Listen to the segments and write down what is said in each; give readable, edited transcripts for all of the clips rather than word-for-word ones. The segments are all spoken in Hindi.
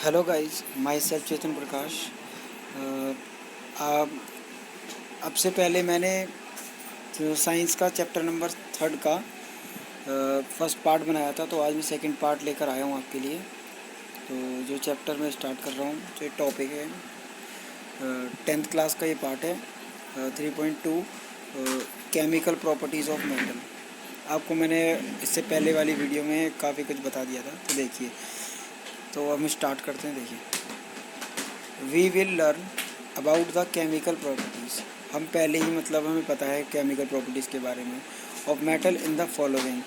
हेलो गाइस, माई सेल्फ चेतन प्रकाश। अब अब से पहले मैंने साइंस का चैप्टर नंबर 3 का फर्स्ट पार्ट बनाया था, तो आज मैं सेकंड पार्ट लेकर आया हूँ आपके लिए। तो जो चैप्टर मैं स्टार्ट कर रहा हूँ, जो टॉपिक है 10th क्लास का ये पार्ट है 3.2 केमिकल प्रॉपर्टीज़ ऑफ मेटल। आपको मैंने इससे पहले वाली वीडियो में काफ़ी कुछ बता दिया था, तो देखिए। तो अब हम स्टार्ट करते हैं। देखिए, we will learn about the chemical properties. हम पहले ही हमें पता है केमिकल प्रॉपर्टीज़ के बारे में of metal in the following.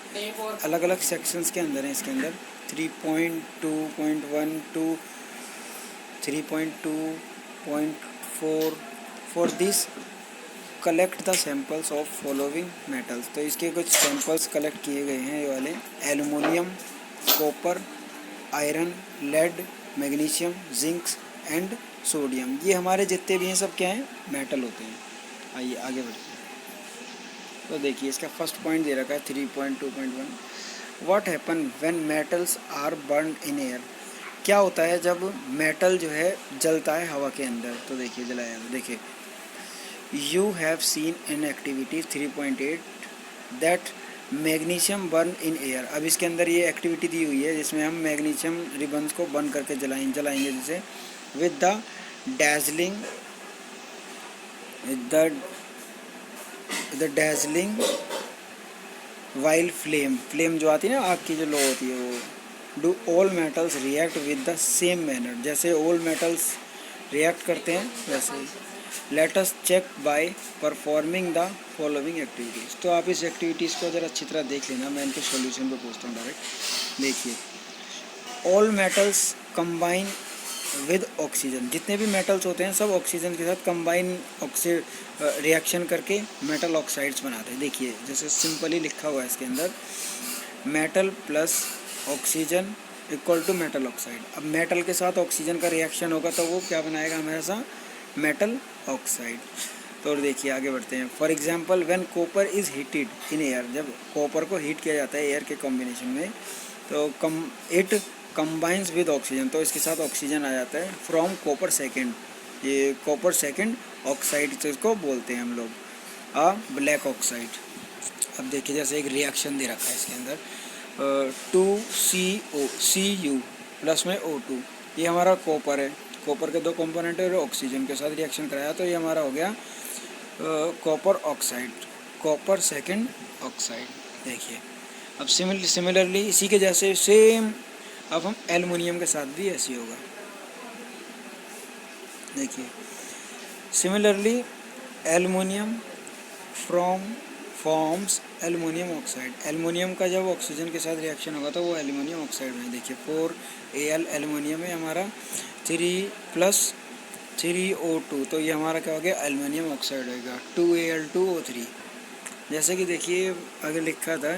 अलग अलग सेक्शंस के अंदर हैं। इसके अंदर 3.2.1 to 3.2.4 for this collect the samples of following metals. तो इसके कुछ सैम्पल्स कलेक्ट किए गए हैं ये वाले: aluminium, copper, iron, lead, magnesium, zinc and sodium. ये हमारे जितने भी हैं सब क्या हैं, मेटल होते हैं। आइए आगे बढ़ते हैं। तो देखिए, इसका फर्स्ट पॉइंट दे रखा है 3.2.1। What happen when metals are burn in air. क्या होता है जब मेटल जो है जलता है हवा के अंदर। तो देखिए, जलाया। देखिए, you have seen in activity 3.8 that magnesium burn in air. अब इसके अंदर ये एक्टिविटी दी हुई है जिसमें हम मैग्नीशियम रिबन्स को बर्न करके जलाएंगे जैसे with the dazzling while flame जो आती है ना, आग की जो लो होती है, वो do all metals react with the same manner. जैसे ऑल मेटल्स रिएक्ट करते हैं वैसे ही। Let us check by performing the following activities. तो आप इस एक्टिविटीज़ को ज़रा अच्छी तरह देख लेना। मैं इनके सॉल्यूशन पे पूछता हूँ डायरेक्ट। देखिए, all metals combine with oxygen. जितने भी मेटल्स होते हैं सब ऑक्सीजन के साथ कंबाइन रिएक्शन करके मेटल ऑक्साइड्स बनाते हैं। देखिए, जैसे सिंपली लिखा हुआ है इसके अंदर, metal plus oxygen equal to metal oxide. अब मेटल के साथ ऑक्सीजन का रिएक्शन होगा तो वो क्या बनाएगा हमेशा, मेटल ऑक्साइड। तो देखिए, आगे बढ़ते हैं। For example when copper is heated in air. जब कॉपर को हीट किया जाता है एयर के कॉम्बिनेशन में, तो इट कंबाइंस विद ऑक्सीजन। तो इसके साथ ऑक्सीजन आ जाता है फ्रॉम कॉपर सेकेंड। ये कॉपर सेकेंड ऑक्साइड जिसको बोलते हैं हम लोग, ब्लैक ऑक्साइड। अब देखिए, जैसे एक रिएक्शन दे रखा है इसके अंदर 2CU प्लस में O2। ये हमारा कॉपर है। कॉपर के दो कंपोनेंट है और ऑक्सीजन के साथ रिएक्शन कराया तो ये हमारा हो गया copper oxide, copper second oxide. देखिए, अब सिमिलरली इसी के जैसे सेम अब हम एल्युमिनियम के साथ भी ऐसे होगा। देखिए, similarly aluminium forms aluminium oxide. Aluminium का जब ऑक्सीजन के साथ रिएक्शन होगा तो वो एल्युमिनियम ऑक्साइड में। देखिए, 4Al एल्युमिनियम है हमारा, 3 + 3O2, तो ये हमारा क्या हो गया, एल्युमिनियम ऑक्साइड होगा, 2Al2O3। जैसे कि देखिए, आगे लिखा था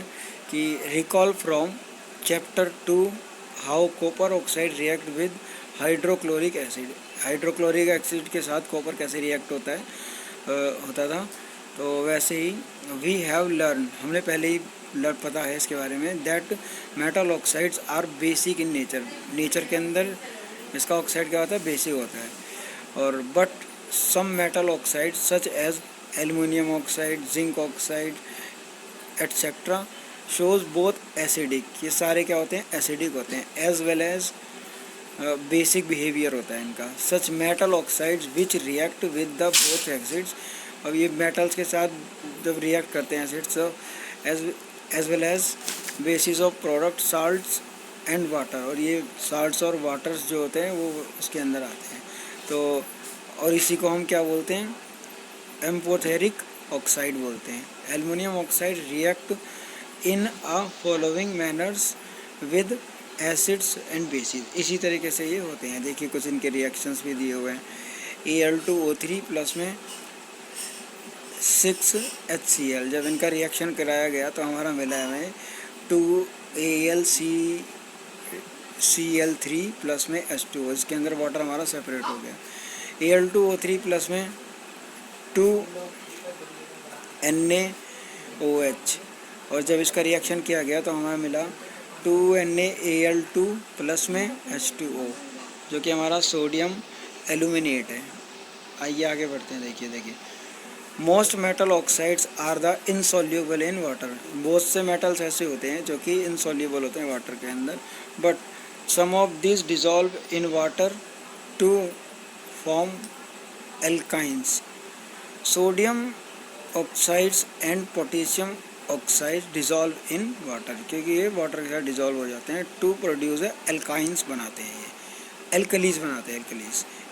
कि recall from chapter 2 how copper oxide react with hydrochloric acid. Hydrochloric acid के साथ कॉपर कैसे रिएक्ट होता था। तो वैसे ही वी हैव लर्न, हमने पहले ही पता है इसके बारे में, that metal oxides are basic in nature के अंदर इसका ऑक्साइड क्या होता है, बेसिक होता है। और but some metal oxide such as aluminium oxide, zinc oxide etcetera shows both acidic. ये सारे क्या होते हैं, एसिडिक होते हैं, as well as basic behaviour होता है इनका। Such metal oxides which react with the both acids. अब ये मेटल्स के साथ जब रिएक्ट करते हैं acids, as well as bases of product salts and water. और ये साल्ट्स और वाटर्स जो होते हैं वो उसके अंदर आते हैं। तो और इसी को हम क्या बोलते हैं, एम्फोथेरिक ऑक्साइड बोलते हैं। Aluminium oxide react in a following manners with acids and bases. इसी तरीके से ये होते हैं। देखिए, कुछ इनके रिएक्शंस भी दिए हुए हैं। Al2O3 प्लस में 6HCl। जब इनका रिएक्शन कराया गया तो हमारा मिला है 2AlCl3 प्लस में H2O। इसके अंदर वाटर हमारा सेपरेट हो गया। Al2O3 प्लस में 2NaOH, और जब इसका रिएक्शन किया गया तो हमें मिला 2NaAl2 प्लस में H2O। जो कि हमारा सोडियम एल्यूमिनेट है। आइए आगे बढ़ते हैं। देखिए most metal oxides are the insoluble in water. बहुत से मेटल्स ऐसे होते हैं जो कि इनसॉल्यूबल होते हैं वाटर के अंदर, but some of this dissolve in water to form alkalis. Sodium oxides and potassium oxide dissolve in water, क्योंकि ये वाटर के साथ डिजॉल्व हो जाते हैं टू प्रोड्यूस एल्काइंस बनाते हैं, ये एल्कलीज बनाते हैं।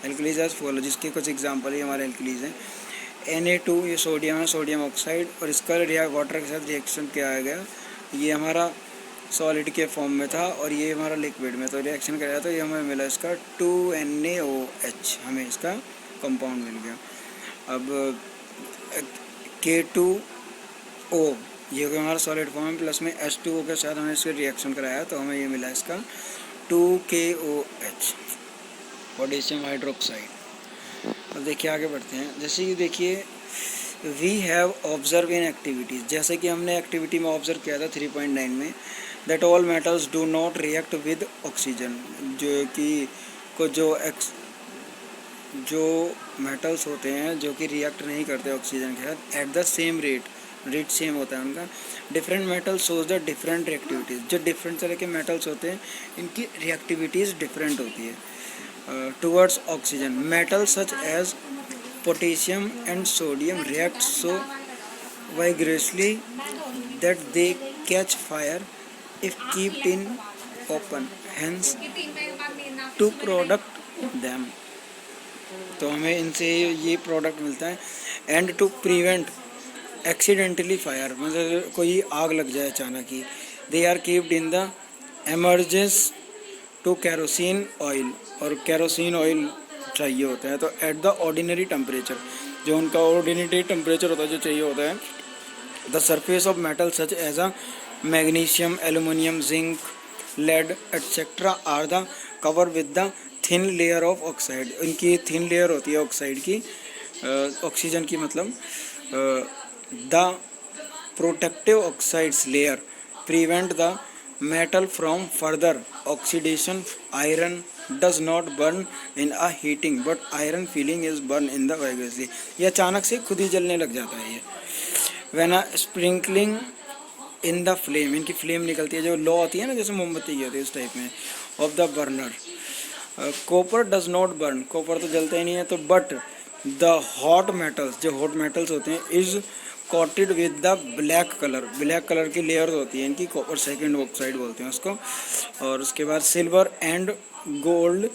एल्कलीज एज फॉलो, जिसके कुछ एग्जांपल ही हमारे एल्कलीज हैं। Na2 ये सोडियम है, सोडियम ऑक्साइड, और इसका वाटर के साथ रिएक्शन किया गया। ये हमारा सॉलिड के फॉर्म में था और ये हमारा लिक्विड में, तो रिएक्शन कराया तो ये हमें मिला इसका 2NaOH, हमें इसका कंपाउंड मिल गया। अब K2O ये हमारा सॉलिड फॉर्म है, प्लस में H2O के साथ हमें इसका रिएक्शन कराया तो हमें ये मिला इसका 2KOH, पोटेशियम हाइड्रोक्साइड। अब देखिए आगे बढ़ते हैं। जैसे कि देखिए we have observe in activities, जैसे कि हमने एक्टिविटी में ऑब्जर्व किया था 3.9 में, that all metals do not react with oxygen, जो कि जो मेटल्स होते हैं जो कि रिएक्ट नहीं करते ऑक्सीजन के साथ at the same rate same होता है उनका। Different metals shows the different reactivities, जो डिफरेंट तरह के मेटल्स होते हैं इनकी रिएक्टिविटीज़ डिफरेंट होती है towards oxygen. Metals such as potassium and sodium react so vigorously that they catch fire if kept in open, hence to product them। तो हमें इनसे ये प्रोडक्ट मिलता है। And to prevent accidentally fire, मतलब कोई आग लग जाए अचानक ही, they are kept in the immersed to kerosene oil, और कैरोसिन ऑयल चाहिए होता है तो एट द ऑर्डिनरी टेम्परेचर, जो उनका ऑर्डिनरी टेम्परेचर होता है जो चाहिए होता है। The surface of metal such as a magnesium, aluminium, zinc, lead etcetera are the cover with the thin layer of oxide. इनकी थिन लेयर होती है ऑक्साइड की, ऑक्सीजन की, मतलब the protective oxides layer prevent the metal from further oxidation. Iron does not burn in a heating but iron filling is burned in the vigorously। ये अचानक से खुद ही जलने लग जाता है ये। when a sprinkling in the flame, इनकी फ्लेम निकलती है जो लो होती है ना, जैसे मोमबत्ती की होती है उस टाइप में, of the burner। copper does not burn, copper तो जलता ही नहीं है, तो but the hot metals, जो hot metals होते हैं, is coated with the black colour की लेयर होती है इनकी, कॉपर सेकेंड ऑक्साइड बोलते हैं उसको। और उसके बाद silver and gold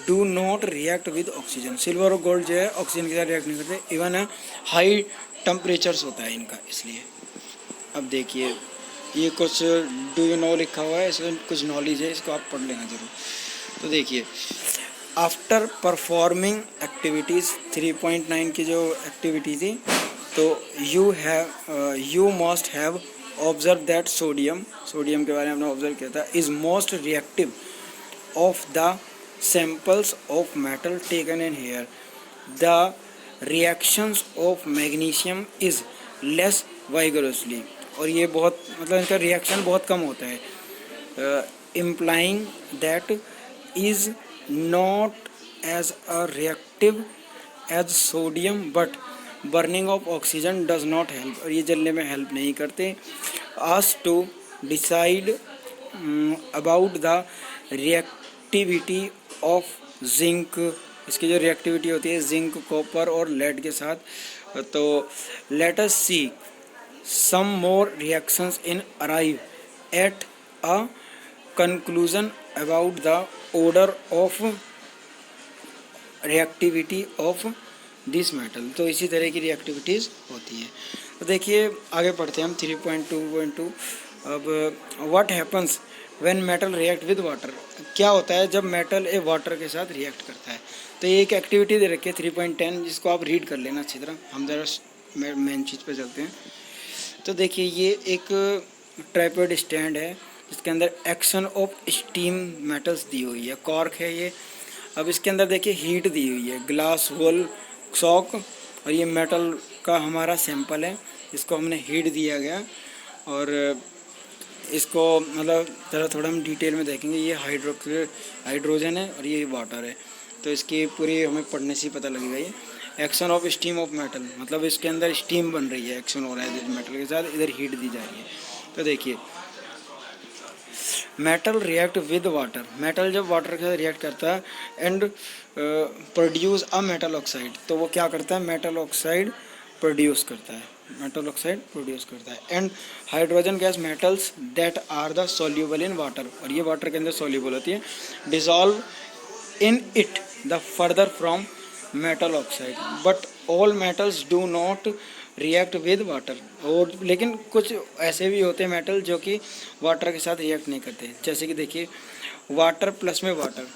do not react with oxygen, silver और गोल्ड जो है ऑक्सीजन के साथ रिएक्ट नहीं करते, इवन हाई टेम्परेचर्स होता है इनका, इसलिए। अब देखिए ये कुछ डू यू नो लिखा हुआ है, इसमें कुछ नॉलेज है, इसको आप पढ़ लेना जरूर। तो देखिए आफ्टर परफॉर्मिंग एक्टिविटीज़ 3.9 की जो एक्टिविटी थी, तो you must have observe that sodium के बारे में हमने ऑब्जर्व किया था, is most reactive of the samples of metal taken in here. The reactions of magnesium is less vigorously, और ये बहुत, मतलब इनका रिएक्शन बहुत कम होता है, implying that is not as a reactive as sodium but burning of oxygen does not help, और ये जलने में हेल्प नहीं करते। As to decide about the reactivity of zinc, इसकी जो रिएक्टिविटी होती है जिंक, कॉपर और लेड के साथ, तो let us see some more reactions in arrive at a conclusion about the order of reactivity of this metal. तो इसी तरह की रिएक्टिविटीज़ होती है। तो देखिए आगे पढ़ते हैं हम 3.2.2। अब what happens when metal react with water, क्या होता है जब मेटल ए वाटर के साथ रिएक्ट करता है। तो ये एक एक्टिविटी दे रखी है 3.10, जिसको आप रीड कर लेना अच्छी तरह। हम ज़रा मेन चीज़ पे चलते हैं। तो देखिए ये एक ट्राइपॉड स्टैंड है जिसके अंदर एक्शन ऑफ स्टीम मेटल्स दी हुई है, कॉर्क है ये। अब इसके अंदर देखिए हीट दी हुई है, ग्लास, वोल, सॉक, और ये मेटल का हमारा सैंपल है, इसको हमने हीट दिया गया। और इसको मतलब ज़रा थोड़ा हम डिटेल में देखेंगे। ये हाइड्रोजन है और ये वाटर है, तो इसकी पूरी हमें पढ़ने से ही पता लगेगा। ये action of steam of metal, मतलब इसके अंदर स्टीम बन रही है, एक्शन हो रहा है मेटल के साथ, इधर हीट दी जा रही है। तो देखिए metal react with water, metal जब वाटर के साथ रिएक्ट करता है and produce a metal oxide, तो वो क्या करता है, मेटल ऑक्साइड प्रोड्यूस करता है, मेटल ऑक्साइड प्रोड्यूस करता है। And hydrogen gas metals that are the soluble in water, और ये वाटर के अंदर सोल्यूबल होती है, dissolve in it the further from metal oxide, but all metals do not react with water. और लेकिन कुछ ऐसे भी होते हैं मेटल जो कि वाटर के साथ रिएक्ट नहीं करते, जैसे कि देखिए वाटर प्लस में वाटर,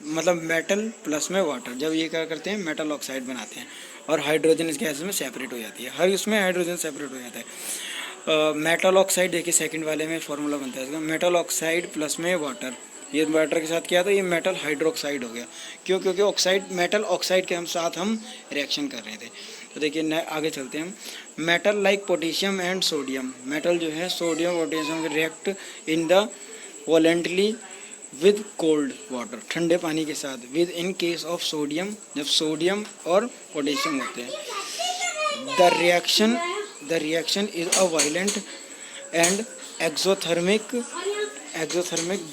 मतलब मेटल प्लस में वाटर, जब ये क्या करते हैं मेटल ऑक्साइड बनाते हैं और हाइड्रोजन इस गैस में सेपरेट हो जाती है, हर उसमें हाइड्रोजन सेपरेट हो जाता है। मेटल ऑक्साइड देखिए सेकंड वाले में फॉर्मूला बनता है इसका, मेटल ऑक्साइड प्लस में वाटर, ये वाटर के साथ क्या था, ये मेटल हाइड्रोक्साइड हो गया। क्यों? क्योंकि ऑक्साइड मेटल ऑक्साइड के साथ हम रिएक्शन कर रहे थे। तो देखिए आगे चलते हैं हम। Metal like potassium and sodium, metal जो है sodium potassium react in the voluntarily with cold water, ठंडे पानी के साथ, with in case of sodium, जब सोडियम और पोटेशियम होते हैं। The reaction is a violent and exothermic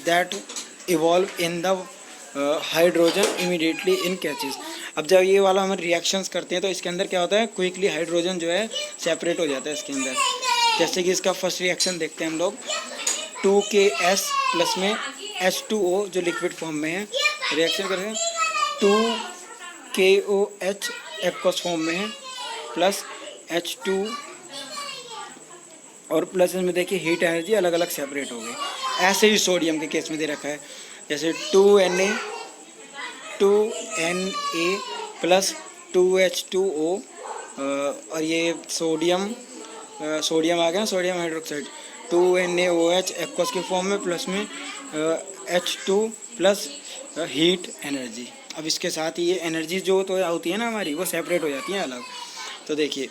that evolve in the hydrogen immediately in catches. अब जब ये वाला हम रिएक्शंस करते हैं तो इसके अंदर क्या होता है, क्विकली हाइड्रोजन जो है सेपरेट हो जाता है इसके अंदर। जैसे कि इसका फर्स्ट रिएक्शन देखते हैं हम लोग, 2K प्लस में H2O जो लिक्विड फॉर्म में है, रिएक्शन करें 2KOH एक्वस फॉर्म में है, प्लस H2 और प्लस इसमें देखिए हीट एनर्जी अलग अलग सेपरेट हो गई। ऐसे ही सोडियम के केस में दे रखा है, जैसे 2Na प्लस 2H2O, और ये सोडियम आ गया, सोडियम हाइड्रोक्साइड 2NaOH एक्वस के फॉर्म में, प्लस में H2 प्लस हीट एनर्जी। अब इसके साथ ये एनर्जी जो तो होती है ना हमारी, वो सेपरेट हो जाती है अलग। तो देखिए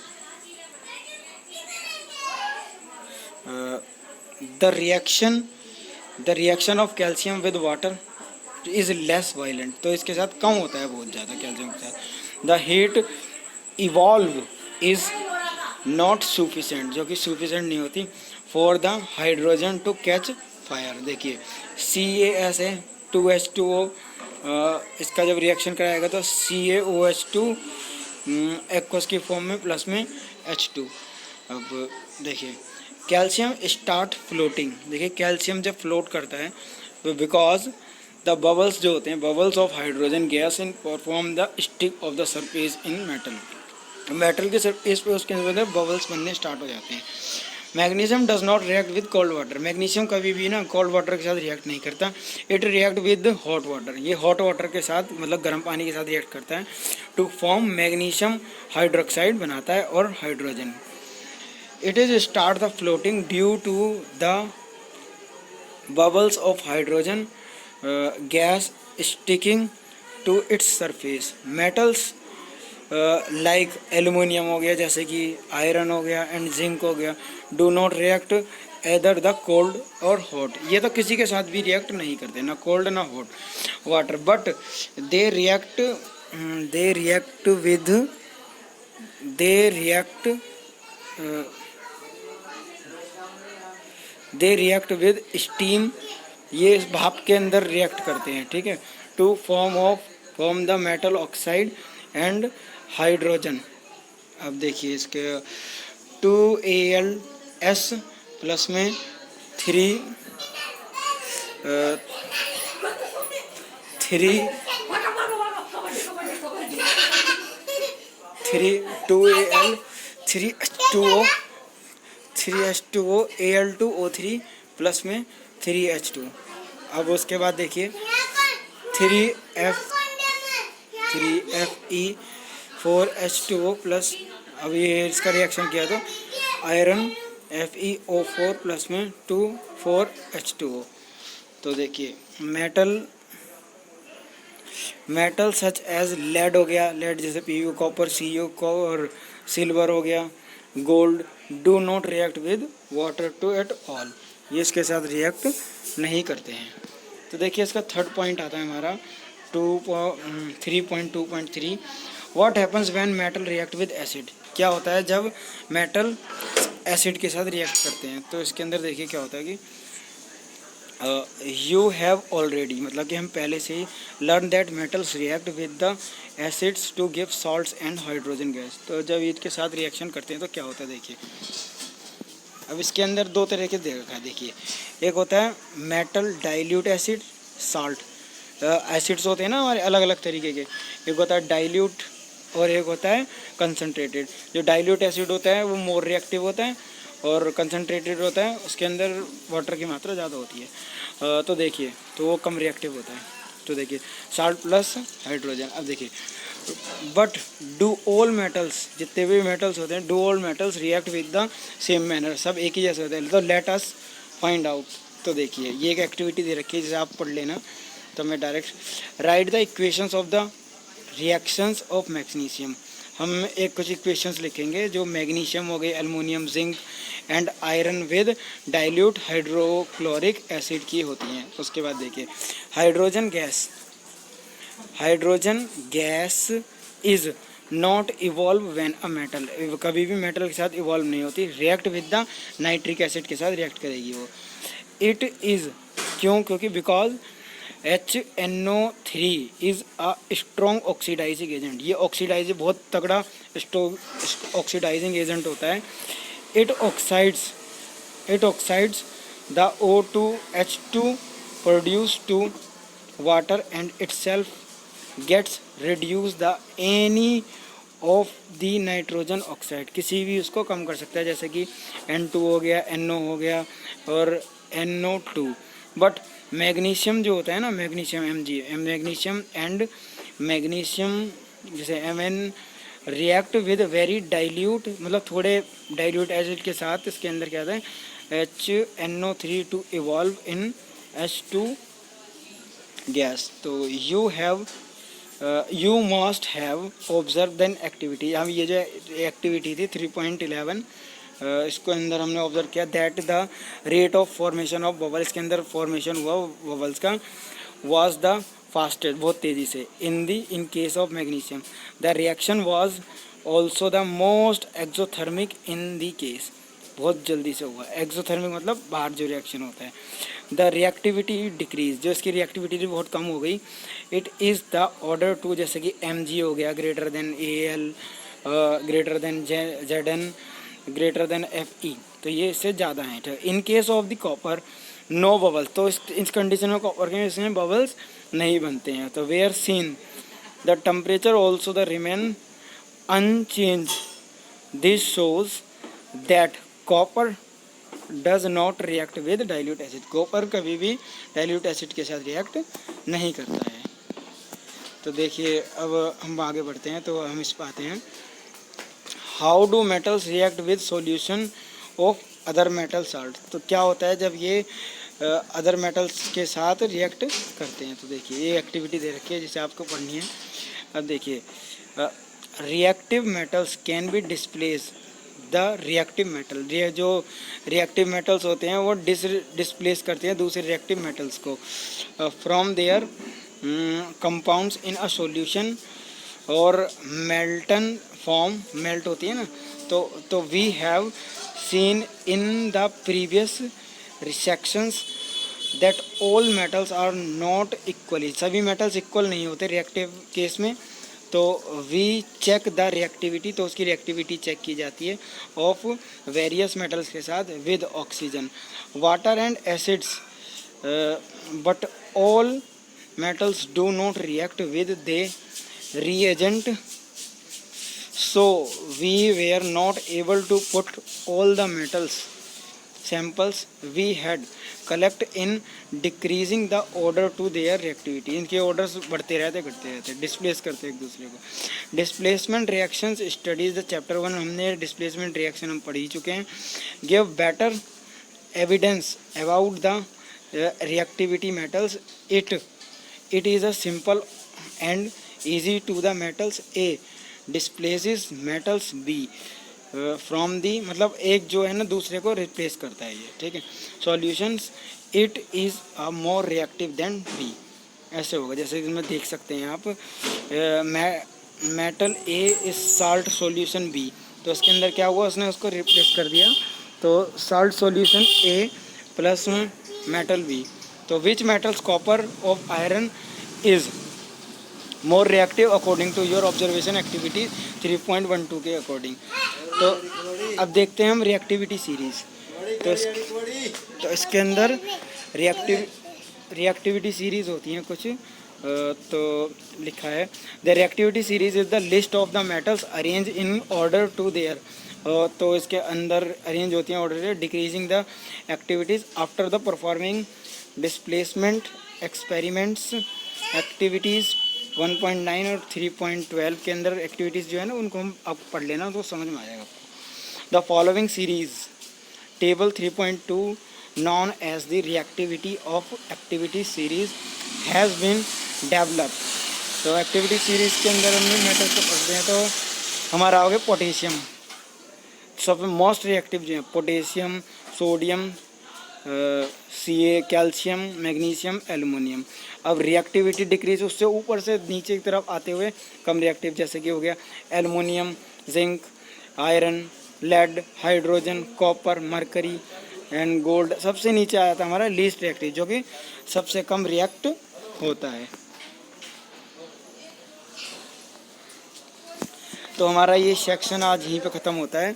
the reaction of calcium with water is less violent, तो इसके साथ कम होता है बहुत ज़्यादा कैल्शियम के साथ। The heat evolve is not sufficient, जो कि सुफिशेंट नहीं होती for the hydrogen to catch fire. देखिए CaS है 2H2O, इसका जब रिएक्शन कराएगा तो CaOH2 एक्वस की फॉर्म में, प्लस में H2। अब देखिए कैल्शियम स्टार्ट फ्लोटिंग, देखिए कैल्शियम जब फ्लोट करता है तो बिकॉज द बबल्स जो होते हैं, bubbles of hydrogen gas in perform the stick of the surface in metal के सरफेस पे उसके अंदर बबल्स बनने स्टार्ट हो जाते हैं। Magnesium does not react with cold water, magnesium कभी भी ना कोल्ड वाटर के साथ रिएक्ट नहीं करता। It react with hot water, ये हॉट वाटर के साथ मतलब गर्म पानी के साथ रिएक्ट करता है टू फॉर्म मैग्नीशियम हाइड्रोक्साइड बनाता है और hydrogen. It is start the floating due to the bubbles of hydrogen gas sticking to its surface. Metals like aluminium हो गया, जैसे कि आयरन हो गया एंड जिंक हो गया, do not react either the cold और हॉट, ये तो किसी के साथ भी रिएक्ट नहीं करते, ना कोल्ड ना hot water, but they react with steam, ये इस भाप के अंदर रिएक्ट करते हैं, ठीक है, to form the metal oxide and hydrogen. अब देखिए इसके 2Als प्लस में 2Al 3H2O Al2O3 प्लस में 3H2। अब उसके बाद देखिए 3Fe4H2O प्लस, अब ये इसका रिएक्शन किया तो आयरन FeO4 प्लस में 2,4H2O। तो देखिए मेटल सच एज लेड हो गया, लेड जैसे PU, कॉपर CU और सिल्वर हो गया, gold, do not react with water to at all. ये इसके साथ रिएक्ट नहीं करते हैं। तो देखिए इसका थर्ड पॉइंट आता है हमारा 3.2.3 what happens when metal react with acid. क्या होता है जब मेटल एसिड के साथ रिएक्ट करते हैं। तो इसके अंदर देखिए क्या होता है कि यू हैव ऑलरेडी, मतलब कि हम पहले से ही learn that metals react with the acids to give salts and hydrogen gas. तो जब इसके साथ रिएक्शन करते हैं तो क्या होता है देखिए। अब इसके अंदर दो तरह के देखा है देखिए, एक होता है metal dilute acid salt. Acids होते हैं ना हमारे अलग अलग तरीके के, एक होता है डाइल्यूट और एक होता है कंसनट्रेटेड। जो डाइल्यूट एसिड होता है वो मोर रिएक्टिव होता है और कंसनट्रेटेड होता है उसके अंदर वाटर की मात्रा ज़्यादा होती है। तो देखिए तो वो कम रिएक्टिव होता है। तो देखिए साल्ट प्लस हाइड्रोजन। अब देखिए बट डू ऑल मेटल्स, जितने भी मेटल्स होते हैं, do all metals react with the same manner, सब एक ही जैसे होते हैं। तो लेट अस फाइंड आउट। तो देखिए ये एक एक्टिविटी दे रखी है जिसे आप पढ़ लेना। तो मैं direct right the equations of the reactions of magnesium. हम एक कुछ इक्वेशंस लिखेंगे जो मैग्नीशियम हो गए, aluminium, zinc and iron with dilute hydrochloric acid की होती हैं। उसके बाद देखिए hydrogen gas is not evolve when a metal, कभी भी मेटल के साथ इवॉल्व नहीं होती, react with the nitric acid के साथ रिएक्ट करेगी वो। इट इज़ क्यों, क्योंकि because HNO3 is a strong oxidising agent. ये ऑक्सीडाइजिंग बहुत तगड़ा ऑक्सीडाइजिंग एजेंट होता है। It oxides the O2H2 produce to water and itself gets reduce the any of the nitrogen oxide. किसी भी उसको कम कर सकता है, जैसे कि N2 हो गया, NO हो गया और NO2। बट मैग्नीशियम जो होता है ना, मैग्नीशियम मैग्नीशियम एंड मैग्नीशियम जैसे Mn react with very dilute, मतलब थोड़े डाइल्यूट एसिड के साथ इसके अंदर क्या होता है HNO3 to evolve in H2 gas. तो you must have observe then activity. हम ये जो एक्टिविटी थी 3.11 इसको अंदर हमने ऑब्जर्व किया that the rate of formation of bubble, इसके अंदर फॉर्मेशन हुआ बबल्स का, वाज द फास्टेस्ट, बहुत तेज़ी से, इन case of magnesium. The reaction was also the most exothermic in the case, बहुत जल्दी से हुआ। एक्सोथर्मिक मतलब बाहर जो रिएक्शन होता है। द रिएक्टिविटी डिक्रीज, जो इसकी रिएक्टिविटी भी बहुत कम हो गई। It is the order to, जैसे कि Mg हो गया greater than Al, greater than Zn, greater than Fe, तो ये इससे ज़्यादा है। In case of the copper no bubble, तो इस कंडीशन में कॉपर के इसमें बबल्स नहीं बनते हैं। तो where seen the temperature also the remain unchange, this shows that copper does not react with dilute acid. Copper कभी भी डाइल्यूट एसिड के साथ रिएक्ट नहीं करता है। तो देखिए अब हम आगे बढ़ते हैं, तो हम इस पर आते हैं। How do metals react with solution of other metal salt. तो क्या होता है जब ये अदर मेटल्स के साथ रिएक्ट करते हैं। तो देखिए ये एक्टिविटी दे रखी है जिसे आपको पढ़नी है। अब देखिए reactive metals can be displace the reactive metal, ये जो रिएक्टिव मेटल्स होते हैं वो डिस्प्लेस करते हैं दूसरे रिएक्टिव मेटल्स को from their compounds in a solution और मेल्टन फॉर्म, मेल्ट होती है ना। तो we have seen in the previous reactions that all metals are not equally, सभी मेटल्स इक्वल नहीं होते रिएक्टिव केस में। तो वी चेक द रिएक्टिविटी, तो उसकी रिएक्टिविटी चेक की जाती है ऑफ वेरियस मेटल्स के साथ with oxygen, water and acids, but all metals do not react with the reagent, so we were not able to put all the metals samples we had collect in decreasing the order to their reactivity। इनके ऑर्डर्स बढ़ते रहते घटते रहते, डिस्प्लेस करते एक दूसरे को। Displacement reactions studies the chapter 1, हमने डिस्प्लेसमेंट रिएक्शन हम पढ़ ही चुके हैं। Give better evidence about the reactivity metals, it is a simple and easy to the metals A displaces metals B from the, मतलब एक जो है ना दूसरे को रिप्लेस करता है ये, ठीक है। Solutions, it is a more reactive than B, ऐसे होगा। जैसे इसमें देख सकते हैं आप, metal A is salt solution B, तो इसके अंदर क्या हुआ, उसने उसको रिप्लेस कर दिया, तो salt solution A plus metal B, तो which metals copper of iron is more reactive according to your observation activity 3.12 के अकॉर्डिंग। तो अब देखते हैं हम रिएक्टिविटी सीरीज। तो इसके अंदर रिएक्टिविटी सीरीज होती हैं कुछ, तो लिखा है the reactivity series is the list of the metals arrange in order to their, तो इसके अंदर अरेंज होती हैं order, decreasing the activities after the performing displacement experiments. Activities 1.9 और 3.12 के अंदर एक्टिविटीज़ जो है ना उनको हम अब पढ़ लेना तो समझ में आ जाएगा आपको। The following series table 3.2 known as the reactivity of activity series has been developed। तो एक्टिविटी सीरीज के अंदर हमने मेटल्स को पढ़ते हैं, तो हमारा हो गया पोटेशियम, सब मोस्ट रिएक्टिव जो है पोटेशियम, सोडियम, सी, कैल्शियम, मैग्नीशियम, एल्युमिनियम। अब रिएक्टिविटी डिक्रीज, उससे ऊपर से नीचे की तरफ आते हुए कम रिएक्टिव, जैसे कि हो गया aluminium, zinc, iron, lead, hydrogen, copper, mercury and gold. सबसे नीचे आया था हमारा लीस्ट रिएक्टिव, जो कि सबसे कम रिएक्ट होता है। तो हमारा ये सेक्शन आज यहीं पे ख़त्म होता है।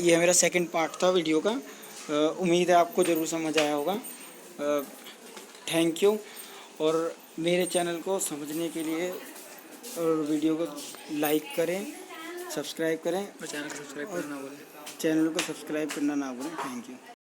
ये मेरा सेकंड पार्ट था वीडियो का। उम्मीद है आपको ज़रूर समझ आया होगा। थैंक यू, और मेरे चैनल को समझने के लिए और वीडियो को लाइक करें, सब्सक्राइब करें, और चैनल को सब्सक्राइब करना ना भूलें। Thank you.